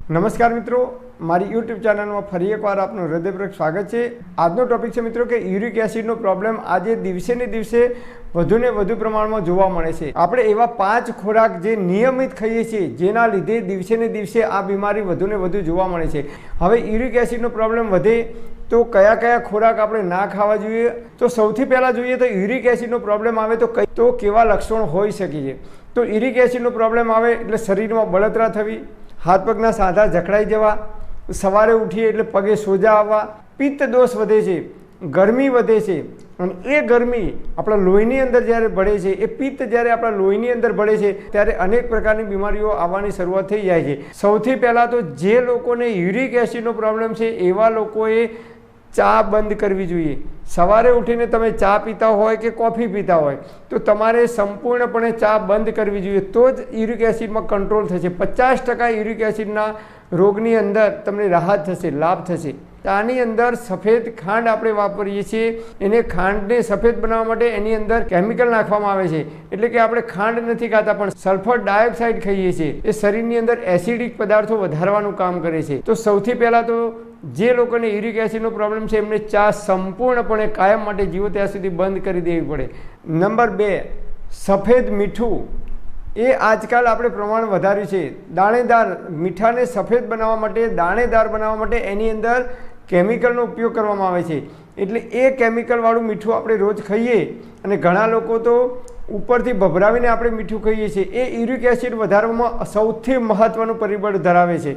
નમસ્કાર મિત્રો, મારી યુટ્યુબ ચેનલમાં ફરી એકવાર આપનું હૃદયપૂર્વક સ્વાગત છે। આજનો ટોપિક છે મિત્રો કે યુરિક એસિડનો પ્રોબ્લેમ આજે દિવસે ને દિવસે વધુને વધુ પ્રમાણમાં જોવા મળે છે। આપણે એવા 5 ખોરાક જે નિયમિત ખાઈએ છીએ જેના લીધે દિવસે ને દિવસે આ બીમારી વધુને વધુ જોવા મળે છે। હવે યુરિક એસિડનો પ્રોબ્લેમ વધે તો કયા કયા ખોરાક આપણે ના ખાવા જોઈએ? તો સૌથી પહેલાં જોઈએ તો યુરિક એસિડનો પ્રોબ્લેમ આવે તો કેવા લક્ષણો હોઈ શકે છે? તો યુરિક એસિડનો પ્રોબ્લેમ આવે એટલે શરીરમાં બળતરા થવી, હાથ પગના સાંધા જકડાઈ જવા, સવારે ઉઠીએ એટલે પગે સોજા આવવા, પિત્ત દોષ વધે છે, ગરમી વધે છે અને એ ગરમી આપણા લોહીની અંદર જ્યારે ભળે છે, એ પિત્ત જ્યારે આપણા લોહીની અંદર ભળે છે ત્યારે અનેક પ્રકારની બીમારીઓ આવવાની શરૂઆત થઈ જાય છે। સૌથી પહેલાં તો જે લોકોને યુરિક એસિડનો પ્રોબ્લેમ છે એવા લોકોએ ચા બંધ કરવી જોઈએ। સવારે ઉઠીને તમે ચા પીતા હોય કે કોફી પીતા હોય તો તમારે સંપૂર્ણપણે ચા બંધ કરવી જોઈએ, તો જ યુરિક એસિડમાં કંટ્રોલ થશે। 50% યુરિક એસિડના રોગની અંદર તમને રાહત થશે, લાભ થશે। આની અંદર સફેદ ખાંડ આપણે વાપરીએ છીએ, એને ખાંડને સફેદ બનાવવા માટે એની અંદર કેમિકલ નાખવામાં આવે છે, એટલે કે આપણે ખાંડ નથી ખાતા પણ સલ્ફર ડાયોક્સાઇડ ખાઈએ છીએ। એ શરીરની અંદર એસિડિક પદાર્થો વધારવાનું કામ કરે છે। તો સૌથી પહેલાં તો જે લોકોને યુરિક એસિડનો પ્રોબ્લેમ છે એમને ચા સંપૂર્ણપણે કાયમ માટે જીવો ત્યાં સુધી બંધ કરી દેવી પડે। નંબર 2, સફેદ મીઠું એ આજકાલ આપણે પ્રમાણ વધાર્યું છે। દાણેદાર મીઠાને સફેદ બનાવવા માટે, દાણેદાર બનાવવા માટે એની અંદર કેમિકલનો ઉપયોગ કરવામાં આવે છે, એટલે એ કેમિકલવાળું મીઠું આપણે રોજ ખાઈએ અને ઘણા લોકો તો ઉપરથી ભભરાવીને આપણે મીઠું ખાઈએ છીએ, એ યુરિક એસિડ વધારવામાં સૌથી મહત્ત્વનું પરિબળ ધરાવે છે।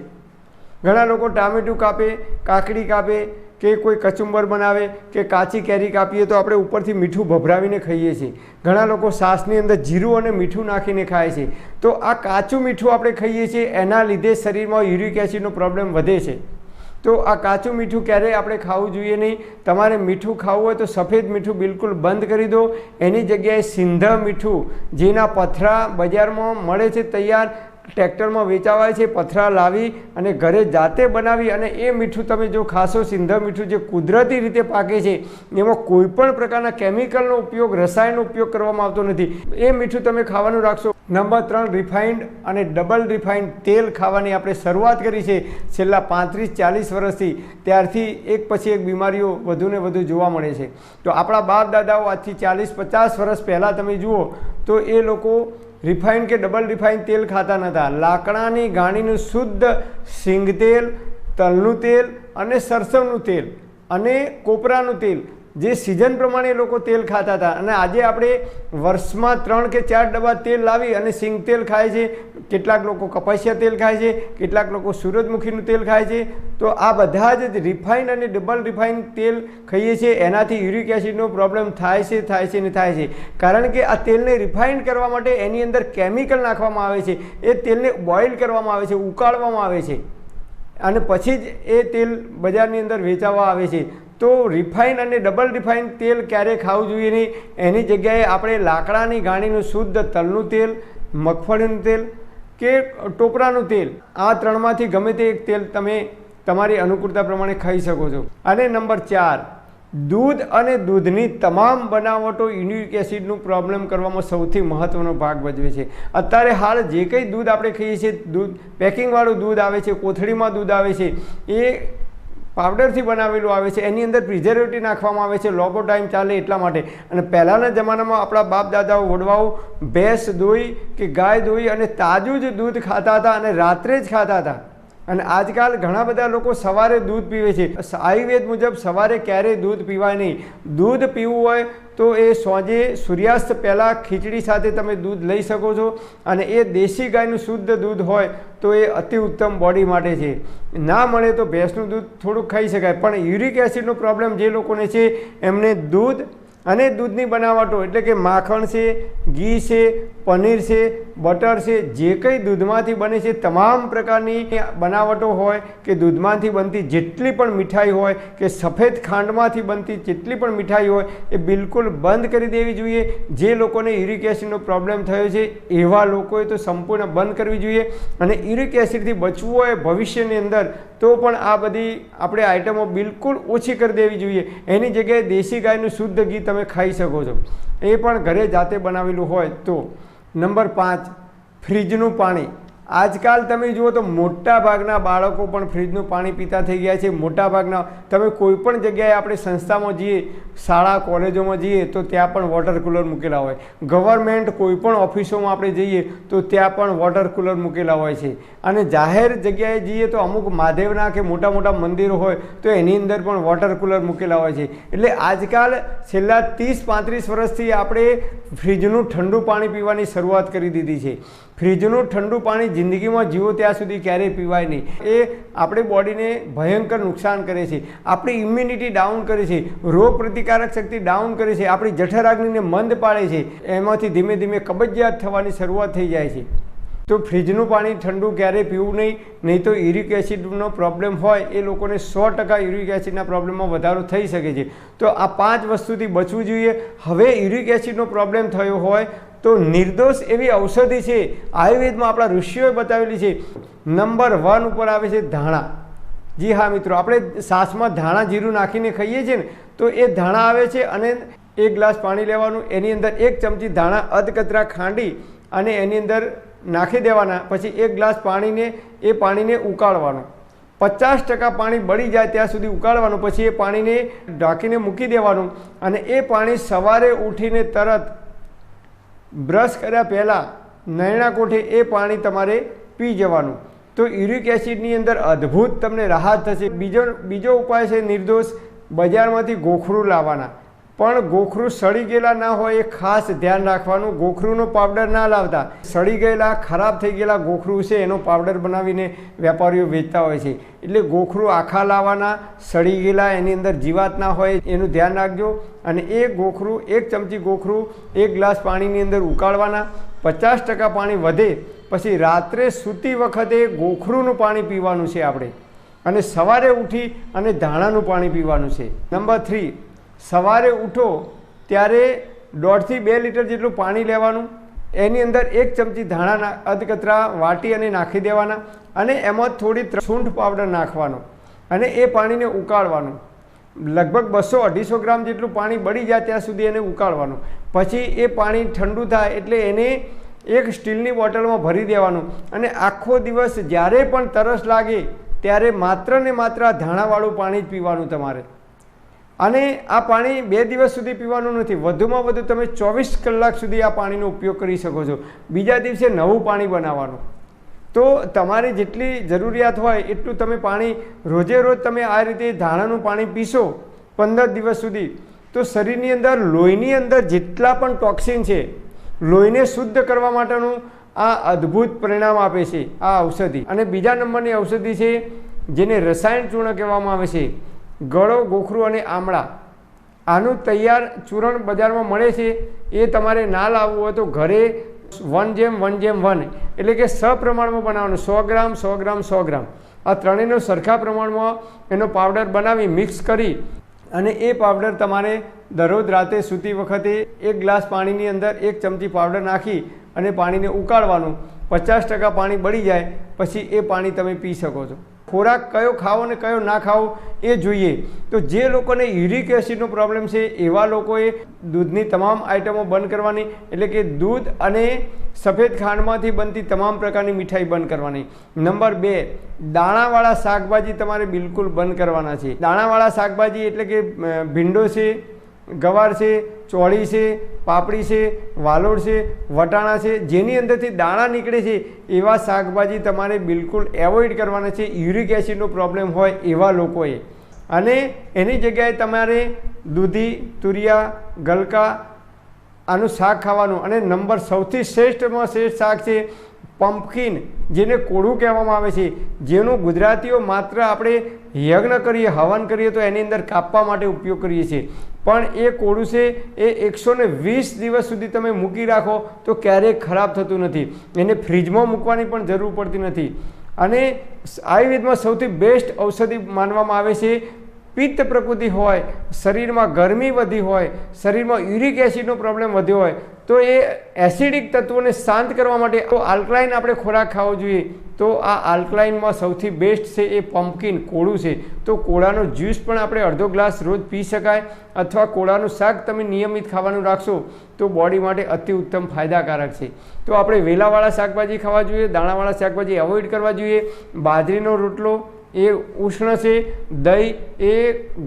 ઘણા લોકો ટામેટું કાપે, કાકડી કાપે કે કોઈ કચુંબર બનાવે કે કાચી કેરી કાપીએ તો આપણે ઉપરથી મીઠું ભભરાવીને ખાઈએ છીએ। ઘણા લોકો છાશની અંદર જીરું અને મીઠું નાખીને ખાય છે। તો આ કાચું મીઠું આપણે ખાઈએ છીએ, એના લીધે શરીરમાં યુરિક એસિડનો પ્રોબ્લેમ વધે છે। તો આ કાચું મીઠું ક્યારેય આપણે ખાવું જોઈએ નહીં। તમારે મીઠું ખાવું હોય તો સફેદ મીઠું બિલકુલ બંધ કરી દો, એની જગ્યાએ સિંધ મીઠું જેના પથરા બજારમાં મળે છે તૈયાર, ટ્રેક્ટરમાં વેચાવાય છે, પથરા લાવી અને ઘરે જાતે બનાવી અને એ મીઠું તમે જો ખાશો, સિંધ મીઠું જે કુદરતી રીતે પાકે છે, એમાં કોઈ પણ પ્રકારના કેમિકલનો ઉપયોગ, રસાયણનો ઉપયોગ કરવામાં આવતો નથી, એ મીઠું તમે ખાવાનું રાખશો। નંબર 3, રિફાઇન્ડ અને ડબલ રિફાઇન્ડ તેલ ખાવાની આપણે શરૂઆત કરી છે છેલ્લા 35-40 વર્ષથી, ત્યારથી એક પછી એક બીમારીઓ વધુને વધુ જોવા મળે છે। તો આપણા બાપ દાદાઓ આજથી 40-50 વર્ષ પહેલાં તમે જુઓ તો એ લોકો રિફાઇન કે ડબલ રિફાઇન તેલ ખાતા નહોતા। લાકડાની ગાણીનું શુદ્ધ સિંગ તેલ, તલનું તેલ અને સરસવનું તેલ અને કોપરાનું તેલ, જે સિઝન પ્રમાણે લોકો તેલ ખાતા હતા। અને આજે આપણે વર્ષમાં 3 કે 4 ડબ્બા તેલ લાવી અને સિંગ તેલ ખાય છે, કેટલાક લોકો કપાસિયા તેલ ખાય છે, કેટલાક લોકો સૂરજમુખીનું તેલ ખાય છે। તો આ બધા જ રિફાઇન અને ડબલ રિફાઇન તેલ ખાઈએ છીએ, એનાથી યુરિક એસિડનો પ્રોબ્લેમ થાય છે ને થાય છે। કારણ કે આ તેલને રિફાઇન કરવા માટે એની અંદર કેમિકલ નાખવામાં આવે છે, એ તેલને બોઇલ કરવામાં આવે છે, ઉકાળવામાં આવે છે અને પછી જ એ તેલ બજારની અંદર વેચાવા આવે છે। તો રિફાઇન અને ડબલ રિફાઇન તેલ ક્યારેય ખાવું જોઈએ નહીં, એની જગ્યાએ આપણે લાકડાની ગાણીનું શુદ્ધ તલનું તેલ, મગફળીનું તેલ કે ટોપરાનું તેલ, આ 3માંથી ગમે તે એક તેલ તમે તમારી અનુકૂળતા પ્રમાણે ખાઈ શકો છો। અને નંબર 4, દૂધ અને દૂધની તમામ બનાવટો યુરિક એસિડનું પ્રોબ્લેમ કરવામાં સૌથી મહત્ત્વનો ભાગ ભજવે છે। અત્યારે હાલ જે કંઈ દૂધ આપણે ખાઈએ છીએ, દૂધ પેકિંગવાળું દૂધ આવે છે, કોથળીમાં દૂધ આવે છે, એ પાવડરથી બનાવેલું આવે છે, એની અંદર પ્રિઝર્વેટિવ નાખવામાં આવે છે, લોંગો ટાઈમ ચાલે એટલા માટે। અને પહેલાંના જમાનામાં આપણા બાપ દાદાઓ, વડવાઓ ભેંસ દોઈ કે ગાય દોઈ અને તાજું જ દૂધ ખાતા હતા અને રાત્રે જ ખાતા હતા। અને આજકાલ ઘણા બધા લોકો સવારે દૂધ પીવે છે। આયુર્વેદ મુજબ સવારે ક્યારેય દૂધ પીવાય નહીં। દૂધ પીવું હોય તો એ સાંજે સૂર્યાસ્ત પહેલાં ખીચડી સાથે તમે દૂધ લઈ શકો છો, અને એ દેશી ગાયનું શુદ્ધ દૂધ હોય તો એ અતિ ઉત્તમ બોડી માટે છે। ના મળે તો ભેંસનું દૂધ થોડુંક ખાઈ શકાય, પણ યુરિક એસિડનો પ્રોબ્લેમ જે લોકોને છે એમને દૂધ અને દૂધની બનાવટો એટલે કે માખણ છે, ઘી છે, પનીર છે, બટર છે, જે કંઈ દૂધમાંથી બને છે તમામ પ્રકારની બનાવટો હોય કે દૂધમાંથી બનતી જેટલી પણ મીઠાઈ હોય કે સફેદ ખાંડમાંથી બનતી જેટલી પણ મીઠાઈ હોય એ બિલકુલ બંધ કરી દેવી જોઈએ। જે લોકોને યુરિક એસિડનો પ્રોબ્લેમ થયો છે એવા લોકોએ તો સંપૂર્ણ બંધ કરવી જોઈએ। અને યુરિક એસિડથી બચવું હોય ભવિષ્યની અંદર તો પણ આ બધી આપણે આઈટમો બિલકુલ ઓછી કરી દેવી જોઈએ। એની જગ્યાએ દેશી ગાયનું શુદ્ધ ઘી તમે ખાઈ શકો છો, એ પણ ઘરે જાતે બનાવેલું હોય તો। નંબર 5, ફ્રીજનું પાણી। આજકાલ તમે જુઓ તો મોટા ભાગના બાળકો પણ ફ્રીજનું પાણી પીતા થઈ ગયા છે. મોટા ભાગના તમે કોઈ પણ જગ્યાએ આપણે સંસ્થામાં જઈએ, શાળા કોલેજોમાં જઈએ તો ત્યાં પણ વોટર કુલર મૂકેલા હોય. ગવર્મેન્ટ કોઈ પણ ઓફિસોમાં આપણે જઈએ તો ત્યાં પણ વોટર કુલર મૂકેલા હોય છે. અને જાહેર જગ્યાએ જઈએ તો અમુક મહાદેવના કે મોટા મોટા મંદિરો હોય તો એની અંદર પણ વોટર કુલર મૂકેલા હોય છે. એટલે આજકાલ છેલ્લા 30-35 વર્ષથી આપણે ફ્રીજનું ઠંડુ પાણી પીવાની શરૂઆત કરી દીધી છે. ફ્રીજનું ઠંડુ પાણી જિંદગીમાં જીવો ત્યાં સુધી ક્યારેય પીવાય નહીં. એ આપણી બોડીને ભયંકર નુકસાન કરે છે, આપણી ઇમ્યુનિટી ડાઉન કરે છે, રોગ પ્રતિકારક શક્તિ ડાઉન કરે છે, આપણી જઠરાગ્નિને મંદ પાડે છે. એમાંથી ધીમે ધીમે કબજિયાત થવાની શરૂઆત થઈ જાય છે. તો ફ્રીજનું પાણી ઠંડુ ક્યારેય પીવું નહીં તો યુરિક એસિડનો પ્રોબ્લેમ હોય એ લોકોને 100% યુરિક એસિડના પ્રોબ્લેમમાં વધારો થઈ શકે છે. તો આ 5 વસ્તુથી બચવું જોઈએ. હવે યુરિક એસિડનો પ્રોબ્લેમ થયો હોય તો નિર્દોષ એવી ઔષધિ છે, આયુર્વેદમાં આપણા ઋષિઓએ બતાવેલી છે. નંબર 1 ઉપર આવે છે ધાણા. જી હા મિત્રો, આપણે છાશમાં ધાણા જીરું નાખીને ખાઈએ છીએ ને, તો એ ધાણા આવે છે અને 1 ગ્લાસ પાણી લેવાનું, એની અંદર 1 ચમચી ધાણા અધકચરા ખાંડી અને એની અંદર નાખી દેવાના. પછી 1 ગ્લાસ પાણીને ઉકાળવાનું. 50% પાણી બળી જાય ત્યાં સુધી ઉકાળવાનું. પછી એ પાણીને ઢાંકીને મૂકી દેવાનું અને એ પાણી સવારે ઉઠીને તરત બ્રશ કર્યા પહેલાં નયણા કોઠે એ પાણી તમારે પી જવાનું. તો યુરિક એસિડની અંદર અદ્ભુત તમને રાહત થશે. બીજો ઉપાય છે નિર્દોષ, બજારમાંથી ગોખરું લાવવાના. પણ ગોખરું સડી ગયેલા ના હોય એ ખાસ ધ્યાન રાખવાનું. ગોખરુંનો પાવડર ના લાવતા. સડી ગયેલા ખરાબ થઈ ગયેલા ગોખરું છે એનો પાવડર બનાવીને વેપારીઓ વેચતા હોય છે. એટલે ગોખરું આખા લાવવાના, સડી ગયેલા, એની અંદર જીવાત ના હોય એનું ધ્યાન રાખજો. અને એ ગોખરું 1 ચમચી ગોખરું 1 ગ્લાસ પાણીની અંદર ઉકાળવાના. 50% પાણી વધે પછી રાત્રે સૂતી વખતે ગોખરુંનું પાણી પીવાનું છે આપણે. અને સવારે ઉઠી અને ધાણાનું પાણી પીવાનું છે. નંબર 3, સવારે ઉઠો ત્યારે 1.5 થી 2 લીટર જેટલું પાણી લેવાનું. એની અંદર 1 ચમચી ધાણા અધકચરા વાટી અને નાખી દેવાના અને એમાં થોડી સૂંઠ પાવડર નાખવાનો અને એ પાણીને ઉકાળવાનું. લગભગ 200-250 ગ્રામ જેટલું પાણી બળી જાય ત્યાં સુધી એને ઉકાળવાનું. પછી એ પાણી ઠંડુ થાય એટલે એને એક સ્ટીલની બોટલમાં ભરી દેવાનું અને આખો દિવસ જ્યારે પણ તરસ લાગે ત્યારે માત્ર ને માત્ર ધાણાવાળું પાણી જ પીવાનું તમારે. અને આ પાણી 2 દિવસ સુધી પીવાનું નથી, વધુમાં વધુ તમે 24 કલાક સુધી આ પાણીનો ઉપયોગ કરી શકો છો. બીજા દિવસે નવું પાણી બનાવવાનું. તો તમારી જેટલી જરૂરિયાત હોય એટલું તમે પાણી રોજે રોજ તમે આ રીતે ધાણાનું પાણી પીશો 15 દિવસ સુધી, તો શરીરની અંદર લોહીની અંદર જેટલા પણ ટોક્સિન છે, લોહીને શુદ્ધ કરવા માટેનું આ અદ્ભુત પરિણામ આપે છે આ ઔષધિ. અને બીજા નંબરની ઔષધિ છે જેને રસાયણ ચૂર્ણ કહેવામાં આવે છે. ગળો, ગોખરું અને આમળા, આનું તૈયાર ચૂર્ણ બજારમાં મળે છે. એ તમારે ના લાવવું હોય તો ઘરે 1:1:1 એટલે કે સપ્રમાણમાં બનાવવાનું. 100 ગ્રામ 100 ગ્રામ 100 ગ્રામ આ ત્રણેયનો સરખા પ્રમાણમાં એનો પાવડર બનાવી મિક્સ કરી અને એ પાવડર તમારે દરરોજ રાતે સૂતી વખતે 1 ગ્લાસ પાણીની અંદર 1 ચમચી પાવડર નાખી અને પાણીને ઉકાળવાનું. 50% પાણી બળી જાય પછી એ પાણી તમે પી શકો છો. ખોરાક કયો ખાવો અને કયો ના ખાવો એ જોઈએ. તો જે લોકોને યુરિક એસિડનો પ્રોબ્લેમ છે એવા લોકોએ દૂધની તમામ આઇટમો બંધ કરવાની. એટલે કે દૂધ અને સફેદ ખાંડમાંથી બનતી તમામ પ્રકારની મીઠાઈ બંધ કરવાની. નંબર 2, દાણાવાળા શાકભાજી તમારે બિલકુલ બંધ કરવાના છે. દાણાવાળા શાકભાજી એટલે કે ભીંડો છે, ગવાર છે, ચોળી છે, પાપડી છે, વાલોડ છે, વટાણા છે, જેની અંદરથી દાણા નીકળે છે એવા શાકભાજી તમારે બિલકુલ એવોઇડ કરવાના છે યુરિક એસિડનો પ્રોબ્લેમ હોય એવા લોકોએ. અને એની જગ્યાએ તમારે દૂધી, તુરિયા, ગલકા આનું શાક ખાવાનું. અને નંબર સૌથી શ્રેષ્ઠમાં શ્રેષ્ઠ શાક છે પમ્પકિન, જેને કોળું કહેવામાં આવે છે, જેનું ગુજરાતીઓ માત્ર આપણે યજ્ઞ કરીએ, હવન કરીએ તો એની અંદર કાપવા માટે ઉપયોગ કરીએ છીએ. પણ એ કોળું છે એ 120 દિવસ સુધી તમે મૂકી રાખો તો ક્યારેય ખરાબ થતું નથી. એને ફ્રીજમાં મૂકવાની પણ જરૂર પડતી નથી. અને આયુર્વેદમાં સૌથી બેસ્ટ ઔષધિ માનવામાં આવે છે. પિત્ત પ્રકૃતિ હોય, શરીરમાં ગરમી વધી હોય, શરીરમાં યુરિક એસિડનો પ્રોબ્લેમ વધ્યો હોય તો એ એસિડિક તત્વોને શાંત કરવા માટે તો આલ્કલાઇન આપણે ખોરાક ખાવો જોઈએ. તો આ આલ્કલાઇનમાં સૌથી બેસ્ટ છે એ પમ્પકિન, કોળું છે. તો કોળાનો જ્યુસ પણ આપણે અડધો ગ્લાસ રોજ પી શકાય, અથવા કોળાનું શાક તમે નિયમિત ખાવાનું રાખશો તો બોડી માટે અતિ ઉત્તમ ફાયદાકારક છે. તો આપણે વેલાવાળા શાકભાજી ખાવા જોઈએ, દાણાવાળા શાકભાજી અવોઇડ કરવા જોઈએ. બાજરીનો રોટલો એ ઉષ્ણ છે, દહીં એ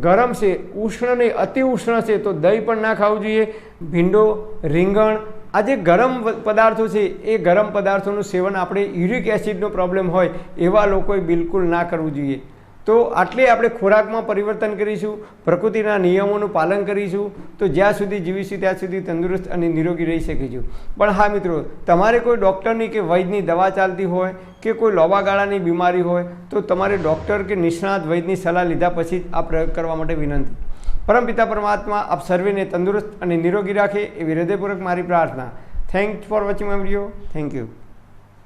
ગરમ છે, ઉષ્ણ નહીં અતિ ઉષ્ણ છે, તો દહીં પણ ના ખાવું જોઈએ. ભીંડો, રીંગણ, આ જે ગરમ પદાર્થો છે એ ગરમ પદાર્થોનું સેવન આપણે યુરિક એસિડનો પ્રોબ્લેમ હોય એવા લોકોએ બિલકુલ ના કરવું જોઈએ. તો આટલે આપણે ખોરાકમાં પરિવર્તન કરીશું, પ્રકૃતિના નિયમોનું પાલન કરીશું, તો જ્યાં સુધી જીવીશું ત્યાં સુધી તંદુરસ્ત અને નિરોગી રહી શકીશું. પણ હા મિત્રો, તમારે કોઈ ડૉક્ટરની કે વૈદ્યની દવા ચાલતી હોય કે કોઈ લાંબા ગાળાની બીમારી હોય તો તમારે ડૉક્ટર કે નિષ્ણાત વૈદ્યની સલાહ લીધા પછી જ આ પ્રયોગ કરવા માટે વિનંતી. પરમપિતા પરમાત્મા આપ સર્વેને તંદુરસ્ત અને નિરોગી રાખે એવી હૃદયપૂર્વક મારી પ્રાર્થના. Thanks for watching my video. Thank you.